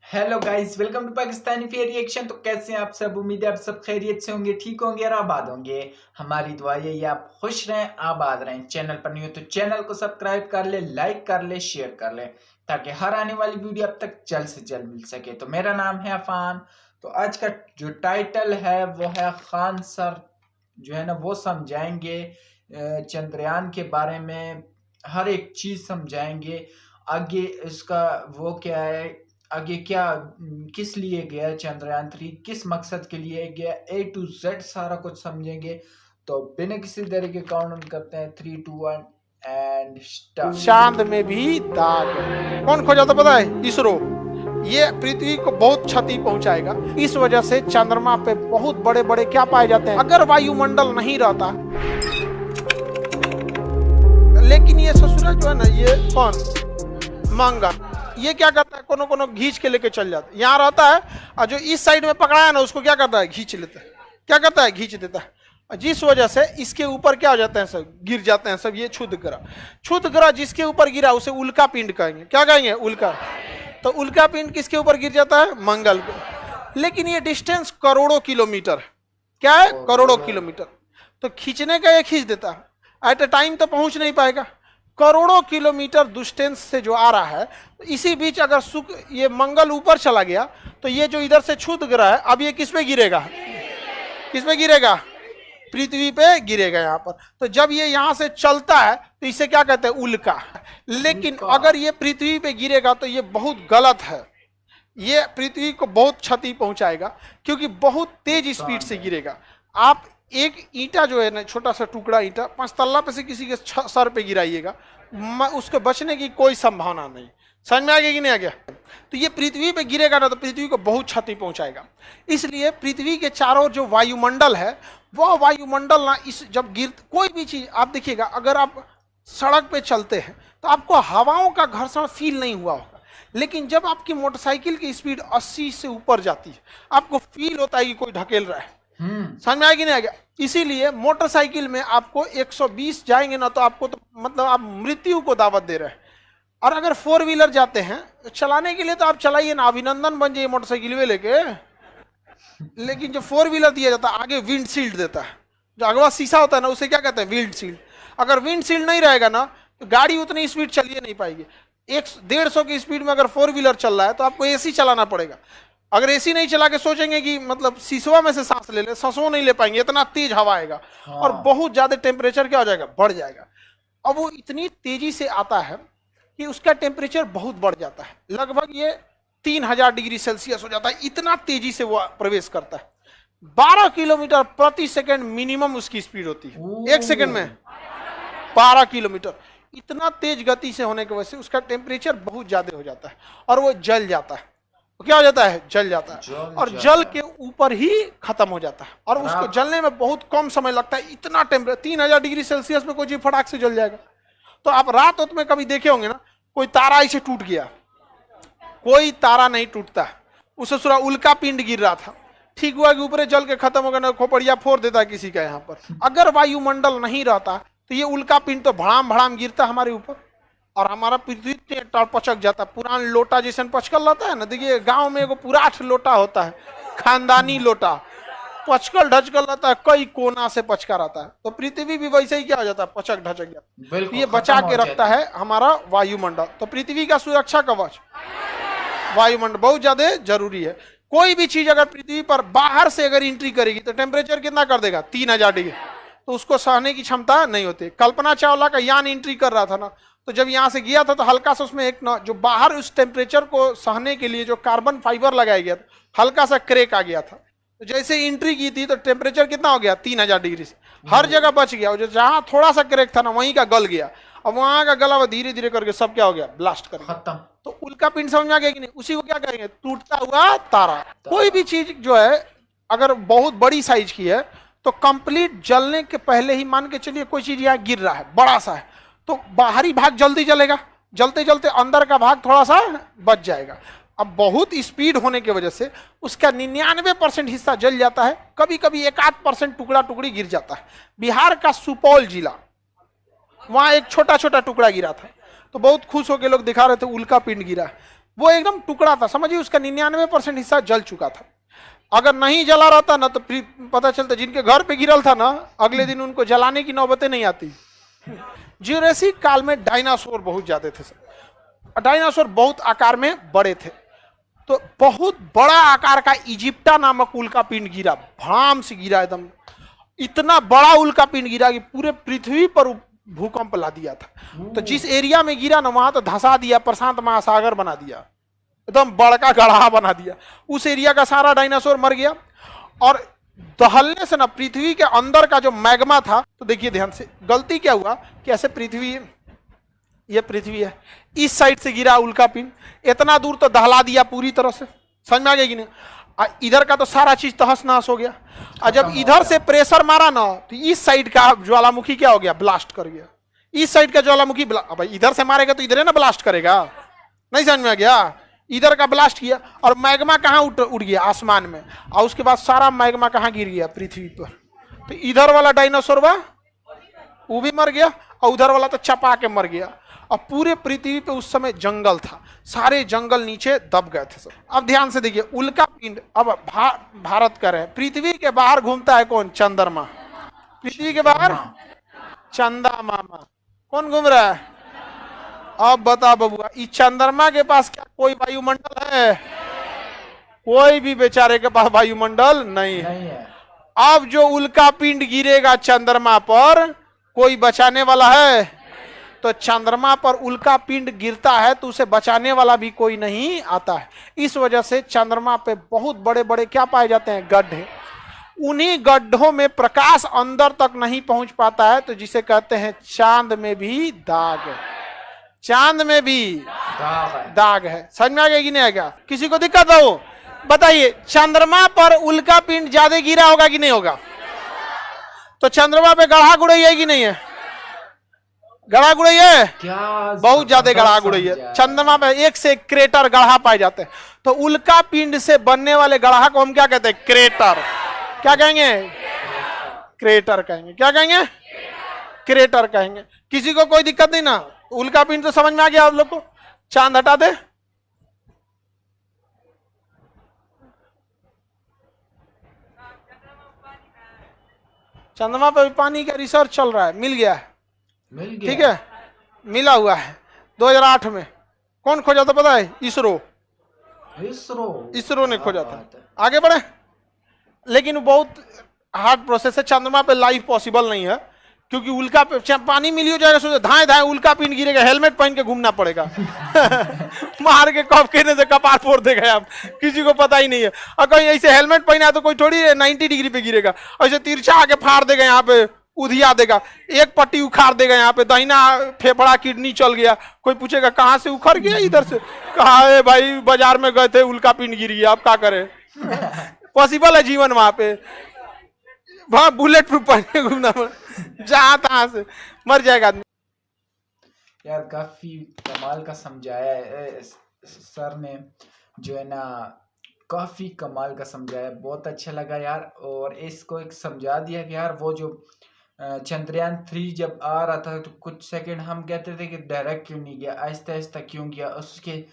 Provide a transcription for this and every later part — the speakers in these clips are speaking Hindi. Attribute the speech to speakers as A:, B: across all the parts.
A: Hello guys, welcome to Pakistani fair reaction. तो कैसे हैं आप सब? उम्मीद है आप सब खैरियत से होंगे, ठीक होंगे और आबाद होंगे। हमारी दुआ यही है आप खुश रहें, आबाद रहें। चैनल पर नहीं हो तो चैनल को सब्सक्राइब कर ले, लाइक कर ले, शेयर कर ले, ताकि हर आने वाली वीडियो अब तक जल्द से जल्द मिल सके। तो मेरा नाम है अफान। तो आज का जो टाइटल है वो है खान सर जो है ना वो समझाएंगे चंद्रयान के बारे में, हर एक चीज समझाएंगे। आगे इसका वो क्या है, आगे क्या किस लिए गया चंद्रयान 3, किस मकसद के लिए गया, A to Z सारा कुछ समझेंगे। तो बिना किसी देरी के काउंट करते हैं 3, 2, 1 एंड स्टार्ट।
B: चांद में भी दाग कौन खोजा था पता है? इसरो। ये पृथ्वी को बहुत क्षति पहुंचाएगा। इस वजह से चंद्रमा पे बहुत बड़े बड़े क्या पाए जाते हैं, अगर वायुमंडल नहीं रहता। लेकिन ये ससुरा जो है ना, ये कौन मंगल, ये क्या करता है, कोनो कोनो घींच के लेके चल जाता है। यहाँ रहता है और जो इस साइड में पकड़ाया ना उसको क्या करता है, घींच लेता है। क्या करता है, घींच देता है। जिस वजह से इसके ऊपर क्या हो जाते हैं, सब गिर जाते हैं सब। ये क्षुद्र ग्रह, क्षुद्र ग्रह जिसके ऊपर गिरा उसे उल्का पिंड कहेंगे। क्या कहेंगे? उल्का। तो उल्का पिंड किसके ऊपर गिर जाता है? मंगल को। लेकिन ये डिस्टेंस करोड़ों किलोमीटर, क्या है, करोड़ों किलोमीटर। तो खींचने का ये खींच देता है, एट ए टाइम तो पहुंच नहीं पाएगा। करोड़ों किलोमीटर डिस्टेंस से जो आ रहा है, तो इसी बीच अगर ये मंगल ऊपर चला गया तो ये जो इधर से क्षुद्र ग्रह है, अब ये किस पे गिरेगा? किस पे गिरेगा? पृथ्वी पे गिरेगा यहाँ पर। तो जब ये यहाँ से चलता है तो इसे क्या कहते हैं? उल्का। लेकिन अगर ये पृथ्वी पे गिरेगा तो ये बहुत गलत है। ये पृथ्वी को बहुत क्षति पहुंचाएगा, क्योंकि बहुत तेज स्पीड से गिरेगा। आप एक ईंटा जो है ना, छोटा सा टुकड़ा ईंटा 5 तल्ला पे से किसी के सर पे गिराइएगा, उसके बचने की कोई संभावना नहीं। समझ में आ गया कि नहीं आ गया? तो ये पृथ्वी पे गिरेगा ना तो पृथ्वी को बहुत क्षति पहुंचाएगा। इसलिए पृथ्वी के चारों जो वायुमंडल है, वह वायुमंडल ना इस जब कोई भी चीज आप देखिएगा, अगर आप सड़क पे चलते हैं तो आपको हवाओं का घर्षण फील नहीं हुआ होगा। लेकिन जब आपकी मोटरसाइकिल की स्पीड 80 से ऊपर जाती है, आपको फील होता है कि कोई ढकेल रहा है। समझ में आएगी नहीं आ गया? इसीलिए मोटरसाइकिल में आपको 120 जाएंगे ना तो आपको तो मतलब आप मृत्यु को दावत दे रहे हैं। और अगर 4 व्हीलर जाते हैं तो चलाने के लिए तो आप चलाइए ना, अभिनंदन बन जाइए मोटरसाइकिल में लेके। लेकिन जो 4 व्हीलर दिया जाता है, आगे विंड शील्ड देता है, जो अगवा शीशा होता है ना उसे क्या कहते हैं? Wind shield. अगर विंड शील्ड नहीं रहेगा ना तो गाड़ी उतनी स्पीड चलिए नहीं पाएगी। 150 की स्पीड में अगर 4 व्हीलर चल रहा है तो आपको एसी चलाना पड़ेगा। अगर एसी नहीं चला के सोचेंगे कि मतलब शीशवा में से सांस ले ले, सांसों नहीं ले पाएंगे, इतना तेज हवा आएगा। और बहुत ज्यादा टेम्परेचर क्या हो जाएगा? बढ़ जाएगा। अब वो इतनी तेजी से आता है कि उसका टेम्परेचर बहुत बढ़ जाता है, लगभग ये 3000 डिग्री सेल्सियस हो जाता है। इतना तेजी से वो प्रवेश करता है। 12 किलोमीटर प्रति सेकंड मिनिमम उसकी स्पीड होती है। 1 सेकंड में 12 किलोमीटर। इतना तेज गति से होने की वजह से उसका टेम्परेचर बहुत ज्यादा हो जाता है और वो जल जाता है। क्या हो जाता है? जल जाता है। और जल के ऊपर ही खत्म हो जाता है और उसको जलने में बहुत कम समय लगता है। इतना टेम्परेचर 3000 डिग्री सेल्सियस में कोई चीज फटाक से जल जाएगा। तो आप रात में कभी देखे होंगे ना, कोई तारा ऐसे टूट गया, कोई तारा नहीं टूटता। उसे पूरा उल्का पिंड गिर रहा था, ठीक हुआ कि ऊपर जल के खत्म हो गया ना, खोपड़िया फोड़ देता है किसी का यहाँ पर। अगर वायुमंडल नहीं रहता तो ये उल्का पिंड तो भड़ाम भड़ाम गिरता हमारे ऊपर और हमारा पृथ्वी पचक जाता। पुरान लोटा जैसे पचकल रहता है ना, देखिए गांव में एगो पुराठ लोटा होता है, खानदानी लोटा, पचकल ढचकल रहता है, कई कोना से पचका रहता है। तो पृथ्वी भी वैसे ही क्या हो जाता है? पचक ढचक जाता है। ये बचा के रखता है हमारा वायुमंडल। तो पृथ्वी का सुरक्षा कवच वायुमंडल बहुत ज्यादा जरूरी है। कोई भी चीज अगर पृथ्वी पर बाहर से अगर एंट्री करेगी तो टेम्परेचर कितना कर देगा? 3000 डिग्री। तो उसको सहने की क्षमता नहीं होती। कल्पना चावला का यान एंट्री कर रहा था ना, तो जब यहाँ से गया था तो हल्का सा उसमें एक जो बाहर उस टेम्परेचर को सहने के लिए जो कार्बन फाइबर लगाया गया था, हल्का सा क्रैक आ गया था। तो जैसे एंट्री की थी तो टेम्परेचर कितना हो गया? 3000 डिग्री से हर जगह बच गया। जो जहां थोड़ा सा क्रैक था ना, वहीं का गल गया। अब वहां का गला धीरे धीरे करके सब क्या हो गया? ब्लास्ट कर खत्म। तो उल्का पिंड समझ में आ गया कि नहीं? उसी को क्या कहेंगे? टूटता हुआ तारा। कोई भी चीज जो है अगर बहुत बड़ी साइज की है तो कंप्लीट जलने के पहले ही, मान के चलिए कोई चीज यहाँ गिर रहा है, बड़ा सा है, तो बाहरी भाग जल्दी जलेगा, जलते जलते अंदर का भाग थोड़ा सा बच जाएगा। अब बहुत स्पीड होने की वजह से उसका 99% हिस्सा जल जाता है। कभी कभी 1-8% टुकड़ा टुकड़ी गिर जाता है। बिहार का सुपौल जिला, वहां एक छोटा छोटा टुकड़ा गिरा था तो बहुत खुश होकर लोग दिखा रहे थे उल्का पिंड गिरा। वो एकदम टुकड़ा था, समझिए उसका 99% हिस्सा जल चुका था। अगर नहीं जला रहता ना तो पता चलता जिनके घर पे गिरल था ना अगले दिन उनको जलाने की नौबतें नहीं आती। ज्यूरेसिक काल में डायनासोर बहुत ज्यादा थे सर, डायनासोर बहुत आकार में बड़े थे। तो बहुत बड़ा आकार का इजिप्टा नामक उल्का पिंड गिरा, भाम से गिरा एकदम, इतना बड़ा उल्का पिंड गिरा कि पूरे पृथ्वी पर भूकंप ला दिया था। तो जिस एरिया में गिरा ना वहां तो धंसा दिया, प्रशांत महासागर बना दिया, एकदम बड़का गढ़ा बना दिया। उस एरिया का सारा डायनासोर मर गया। और दहलने से ना पृथ्वी के अंदर का जो मैग्मा था, तो देखिए ध्यान से, गलती क्या हुआ कि ऐसे पृथ्वी, ये पृथ्वी है, इस साइड से गिरा उल्का पिंड, इतना दूर तो दहला दिया पूरी तरह से, समझ में आ गया कि नहीं। इधर का तो सारा चीज तहस नहस हो गया। और जब इधर से प्रेशर मारा ना तो इस साइड का ज्वालामुखी क्या हो गया, ब्लास्ट कर गया। इस साइड का ज्वालामुखी अब इधर से मारेगा तो इधर ना ब्लास्ट करेगा, नहीं समझ में आ गया। इधर का ब्लास्ट किया और मैग्मा कहाँ उड़ गया, आसमान में। और उसके बाद सारा मैग्मा कहाँ गिर गया, पृथ्वी पर। तो इधर वाला डायनासोर वो भी मर गया और उधर वाला तो चपा के मर गया। और पूरे पृथ्वी पे उस समय जंगल था, सारे जंगल नीचे दब गए थे सब। अब ध्यान से देखिए, उल्का पिंड अब भारत का है, पृथ्वी के बाहर घूमता है कौन, चंद्रमा। पृथ्वी के बाहर चंदा मामा कौन घूम रहा है। अब बता बबुआ, इस चंद्रमा के पास क्या कोई वायुमंडल है? कोई भी बेचारे के पास वायुमंडल नहीं है। अब जो उल्का पिंड गिरेगा चंद्रमा पर, कोई बचाने वाला है? तो चंद्रमा पर उल्का पिंड गिरता है तो उसे बचाने वाला भी कोई नहीं आता है। इस वजह से चंद्रमा पे बहुत बड़े बड़े क्या पाए जाते हैं, गड्ढे। उन्हीं गड्ढों में प्रकाश अंदर तक नहीं पहुंच पाता है, तो जिसे कहते हैं चांद में भी दाग है। चांद में भी दाग है। समझ में आ गया कि नहीं आएगा? किसी को दिक्कत है वो बताइए। चंद्रमा पर उल्का पिंड ज्यादा गिरा होगा कि नहीं होगा? तो चंद्रमा पे गढ़ा गुड़ई है कि नहीं है? गढ़ा गुड़ई है क्या? बहुत ज्यादा गढ़ा गुड़ई है। चंद्रमा पे एक से एक क्रेटर गढ़ा पाए जाते हैं। तो उल्का पिंड से बनने वाले गढ़ा को हम क्या कहते हैं, क्रेटर। क्या कहेंगे? क्रेटर कहेंगे। क्या कहेंगे? क्रेटर कहेंगे। किसी को कोई दिक्कत नहीं ना? उल्का पिंड तो समझ में आ गया आप लोग को। चांद हटा दे। चंद्रमा पे पानी का रिसर्च चल रहा है, मिल गया है, ठीक है, मिला हुआ है। 2008 में कौन खोजा था पता है? इसरो ने खोजा था। आगे बढ़े, लेकिन वो बहुत हार्ड प्रोसेस है। चंद्रमा पे लाइफ पॉसिबल नहीं है, क्योंकि उल्का पे पानी मिल जाएगा, सोचो धाए धाए उल्का पिंड गिरेगा, हेलमेट पहन के घूमना पड़ेगा। मार के कप कहने से कपार फोड़ देगा आप, किसी को पता ही नहीं है। और कहीं ऐसे हेलमेट पहना तो कोई थोड़ी 90 डिग्री पे गिरेगा, ऐसे तिरछा आके फाड़ देगा, यहाँ पे उधिया देगा, एक पट्टी उखाड़ देगा, यहाँ पे दाहिना फेफड़ा किडनी चल गया। कोई पूछेगा कहाँ से उखड़ गया? इधर से। कहा है भाई, बाजार में गए थे, उल्का पिंड गिर गया, आप क्या करें? पॉसिबल है जीवन वहां पे, वहां बुलेट प्रूफ पहन के घूमना, जहां तहां से मर जाएगा आदमी।
A: यार काफी कमाल का समझाया है सर ने, जो है ना, काफी कमाल का समझाया, बहुत अच्छा लगा यार। और इसको एक समझा दिया कि यार वो जो चंद्रयान 3 जब आ रहा था तो कुछ सेकंड हम कहते थे कि डायरेक्ट क्यों नहीं गया, आहिस्ता आहिस्ता क्यों गया, उसके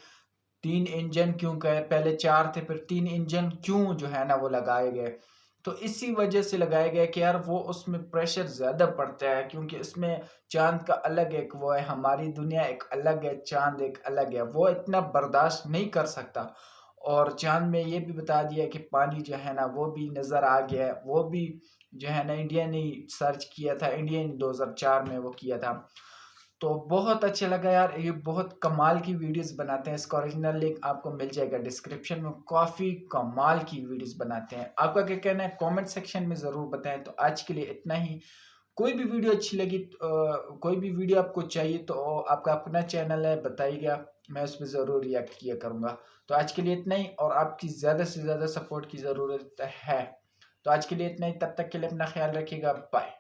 A: 3 इंजन क्यों गए, पहले 4 थे फिर 3 इंजन क्यों जो है ना वो लगाए गए। तो इसी वजह से लगाया गया कि यार वो उसमें प्रेशर ज़्यादा पड़ता है, क्योंकि इसमें चांद का अलग एक वो है, हमारी दुनिया एक अलग है, चांद एक अलग है, वो इतना बर्दाश्त नहीं कर सकता। और चांद में ये भी बता दिया कि पानी जो है ना वो भी नज़र आ गया है, वो भी जो है ना इंडिया ने सर्च किया था, इंडिया ने 2004 में वो किया था। तो बहुत अच्छा लगा यार, ये बहुत कमाल की वीडियोस बनाते हैं। इसका ओरिजिनल लिंक आपको मिल जाएगा डिस्क्रिप्शन में, काफ़ी कमाल की वीडियोस बनाते हैं। आपका क्या कहना है कमेंट सेक्शन में ज़रूर बताएं। तो आज के लिए इतना ही। कोई भी वीडियो अच्छी लगी, कोई भी वीडियो आपको चाहिए तो आपका अपना चैनल है, बताइएगा, मैं उस पर ज़रूर रिएक्ट किया करूँगा। तो आज के लिए इतना ही, और आपकी ज़्यादा से ज़्यादा सपोर्ट की ज़रूरत है। तो आज के लिए इतना ही, तब तक के लिए अपना ख्याल रखिएगा, बाय।